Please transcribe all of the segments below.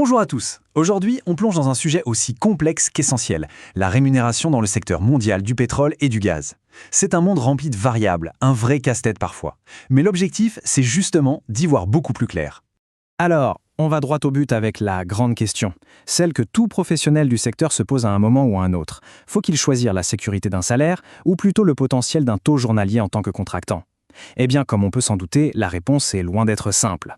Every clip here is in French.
Bonjour à tous. Aujourd'hui, on plonge dans un sujet aussi complexe qu'essentiel, la rémunération dans le secteur mondial du pétrole et du gaz. C'est un monde rempli de variables, un vrai casse-tête parfois. Mais l'objectif, c'est justement d'y voir beaucoup plus clair. Alors, on va droit au but avec la grande question, celle que tout professionnel du secteur se pose à un moment ou à un autre. Faut-il choisir la sécurité d'un salaire ou plutôt le potentiel d'un taux journalier en tant que contractant? Eh bien, comme on peut s'en douter, la réponse est loin d'être simple.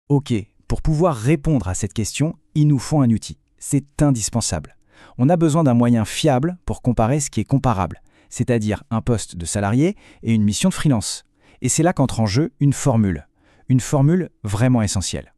Ok, pour pouvoir répondre à cette question, il nous faut un outil. C'est indispensable. On a besoin d'un moyen fiable pour comparer ce qui est comparable, c'est-à-dire un poste de salarié et une mission de freelance. Et c'est là qu'entre en jeu une formule vraiment essentielle.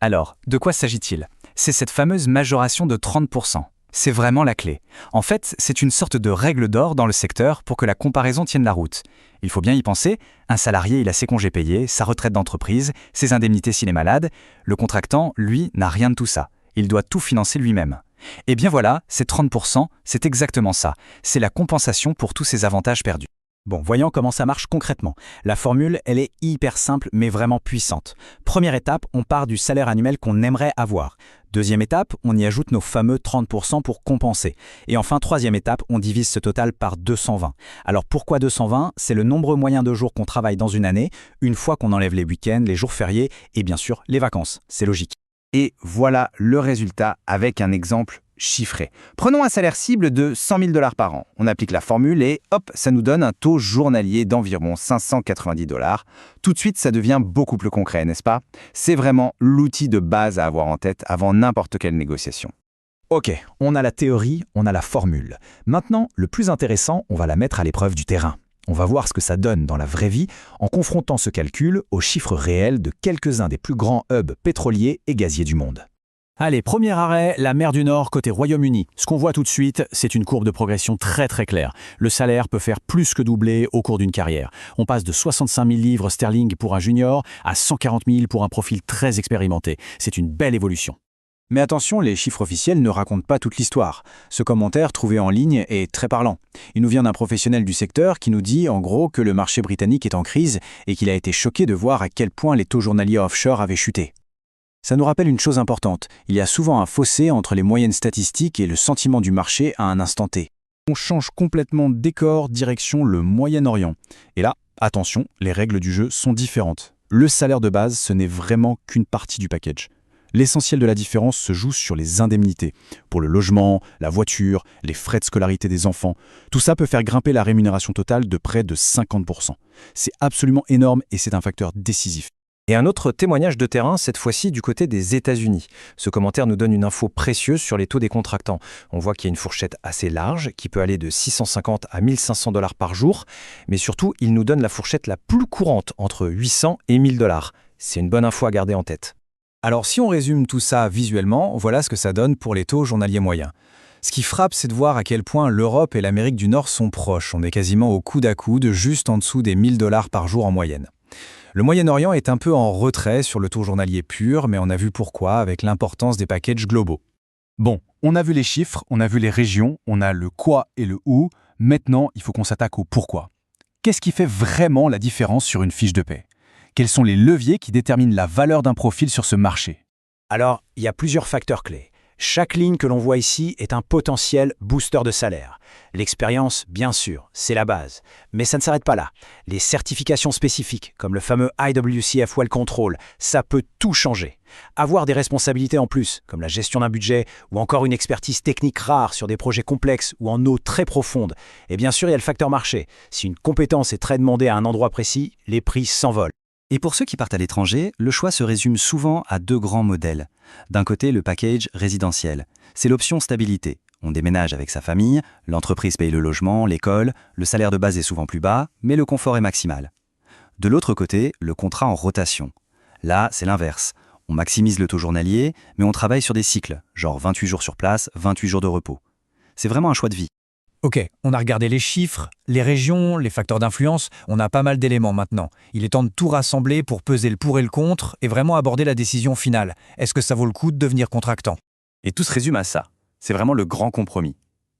Alors, de quoi s'agit-il? C'est cette fameuse majoration de 30%. C'est vraiment la clé. En fait, c'est une sorte de règle d'or dans le secteur pour que la comparaison tienne la route. Il faut bien y penser, un salarié, il a ses congés payés, sa retraite d'entreprise, ses indemnités s'il est malade. Le contractant, lui, n'a rien de tout ça. Il doit tout financer lui-même. Et bien voilà, ces 30%, c'est exactement ça. C'est la compensation pour tous ces avantages perdus. Bon, voyons comment ça marche concrètement. La formule, elle est hyper simple mais vraiment puissante. Première étape, on part du salaire annuel qu'on aimerait avoir. Deuxième étape, on y ajoute nos fameux 30% pour compenser. Et enfin, troisième étape, on divise ce total par 220. Alors pourquoi 220? C'est le nombre moyen de jours qu'on travaille dans une année, une fois qu'on enlève les week-ends, les jours fériés et bien sûr les vacances. C'est logique. Et voilà le résultat avec un exemple chiffré. Prenons un salaire cible de 100 000 $ par an. On applique la formule et hop, ça nous donne un taux journalier d'environ 590 $. Tout de suite, ça devient beaucoup plus concret, n'est-ce pas? C'est vraiment l'outil de base à avoir en tête avant n'importe quelle négociation. Ok, on a la théorie, on a la formule. Maintenant, le plus intéressant, on va la mettre à l'épreuve du terrain. On va voir ce que ça donne dans la vraie vie en confrontant ce calcul aux chiffres réels de quelques-uns des plus grands hubs pétroliers et gaziers du monde. Allez, premier arrêt, la mer du Nord côté Royaume-Uni. Ce qu'on voit tout de suite, c'est une courbe de progression très claire. Le salaire peut faire plus que doubler au cours d'une carrière. On passe de 65 000 livres sterling pour un junior à 140 000 pour un profil très expérimenté. C'est une belle évolution. Mais attention, les chiffres officiels ne racontent pas toute l'histoire. Ce commentaire trouvé en ligne est très parlant. Il nous vient d'un professionnel du secteur qui nous dit en gros que le marché britannique est en crise et qu'il a été choqué de voir à quel point les taux journaliers offshore avaient chuté. Ça nous rappelle une chose importante, il y a souvent un fossé entre les moyennes statistiques et le sentiment du marché à un instant T. On change complètement de décor direction le Moyen-Orient. Et là, attention, les règles du jeu sont différentes. Le salaire de base, ce n'est vraiment qu'une partie du package. L'essentiel de la différence se joue sur les indemnités. Pour le logement, la voiture, les frais de scolarité des enfants, tout ça peut faire grimper la rémunération totale de près de 50%. C'est absolument énorme et c'est un facteur décisif. Et un autre témoignage de terrain, cette fois-ci du côté des États-Unis. Ce commentaire nous donne une info précieuse sur les taux des contractants. On voit qu'il y a une fourchette assez large, qui peut aller de 650 à 1500 $ par jour, mais surtout, il nous donne la fourchette la plus courante, entre 800 et 1000 $. C'est une bonne info à garder en tête. Alors si on résume tout ça visuellement, voilà ce que ça donne pour les taux journaliers moyens. Ce qui frappe, c'est de voir à quel point l'Europe et l'Amérique du Nord sont proches. On est quasiment au coude à coude, juste en dessous des 1000 $ par jour en moyenne. Le Moyen-Orient est un peu en retrait sur le taux journalier pur, mais on a vu pourquoi avec l'importance des packages globaux. Bon, on a vu les chiffres, on a vu les régions, on a le quoi et le où. Maintenant, il faut qu'on s'attaque au pourquoi. Qu'est-ce qui fait vraiment la différence sur une fiche de paie? Quels sont les leviers qui déterminent la valeur d'un profil sur ce marché? Alors, il y a plusieurs facteurs clés. Chaque ligne que l'on voit ici est un potentiel booster de salaire. L'expérience, bien sûr, c'est la base. Mais ça ne s'arrête pas là. Les certifications spécifiques, comme le fameux IWCF Well Control, ça peut tout changer. Avoir des responsabilités en plus, comme la gestion d'un budget ou encore une expertise technique rare sur des projets complexes ou en eau très profonde. Et bien sûr, il y a le facteur marché. Si une compétence est très demandée à un endroit précis, les prix s'envolent. Et pour ceux qui partent à l'étranger, le choix se résume souvent à deux grands modèles. D'un côté, le package résidentiel. C'est l'option stabilité. On déménage avec sa famille, l'entreprise paye le logement, l'école, le salaire de base est souvent plus bas, mais le confort est maximal. De l'autre côté, le contrat en rotation. Là, c'est l'inverse. On maximise le taux journalier, mais on travaille sur des cycles, genre 28 jours sur place, 28 jours de repos. C'est vraiment un choix de vie. Ok, on a regardé les chiffres, les régions, les facteurs d'influence, on a pas mal d'éléments maintenant. Il est temps de tout rassembler pour peser le pour et le contre et vraiment aborder la décision finale. Est-ce que ça vaut le coup de devenir contractant? Et tout se résume à ça. C'est vraiment le grand compromis.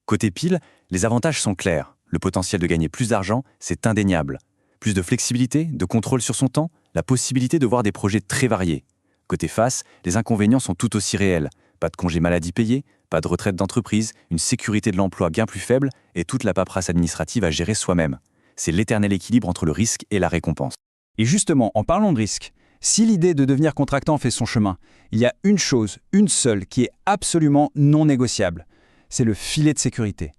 Côté pile, les avantages sont clairs. Le potentiel de gagner plus d'argent, c'est indéniable. Plus de flexibilité, de contrôle sur son temps, la possibilité de voir des projets très variés. Côté face, les inconvénients sont tout aussi réels. Pas de congé maladie payé, pas de retraite d'entreprise, une sécurité de l'emploi bien plus faible et toute la paperasse administrative à gérer soi-même. C'est l'éternel équilibre entre le risque et la récompense. Et justement, en parlant de risque, si l'idée de devenir contractant fait son chemin, il y a une chose, une seule, qui est absolument non négociable. C'est le filet de sécurité.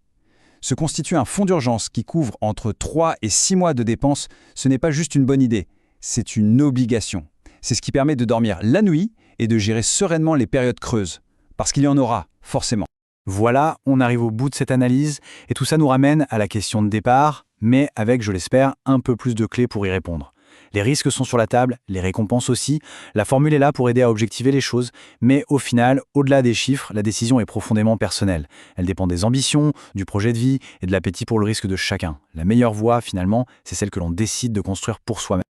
Se constituer un fonds d'urgence qui couvre entre 3 et 6 mois de dépenses, ce n'est pas juste une bonne idée, c'est une obligation. C'est ce qui permet de dormir la nuit et de gérer sereinement les périodes creuses. Parce qu'il y en aura, forcément. Voilà, on arrive au bout de cette analyse, et tout ça nous ramène à la question de départ, mais avec, je l'espère, un peu plus de clés pour y répondre. Les risques sont sur la table, les récompenses aussi. La formule est là pour aider à objectiver les choses, mais au final, au-delà des chiffres, la décision est profondément personnelle. Elle dépend des ambitions, du projet de vie et de l'appétit pour le risque de chacun. La meilleure voie, finalement, c'est celle que l'on décide de construire pour soi-même.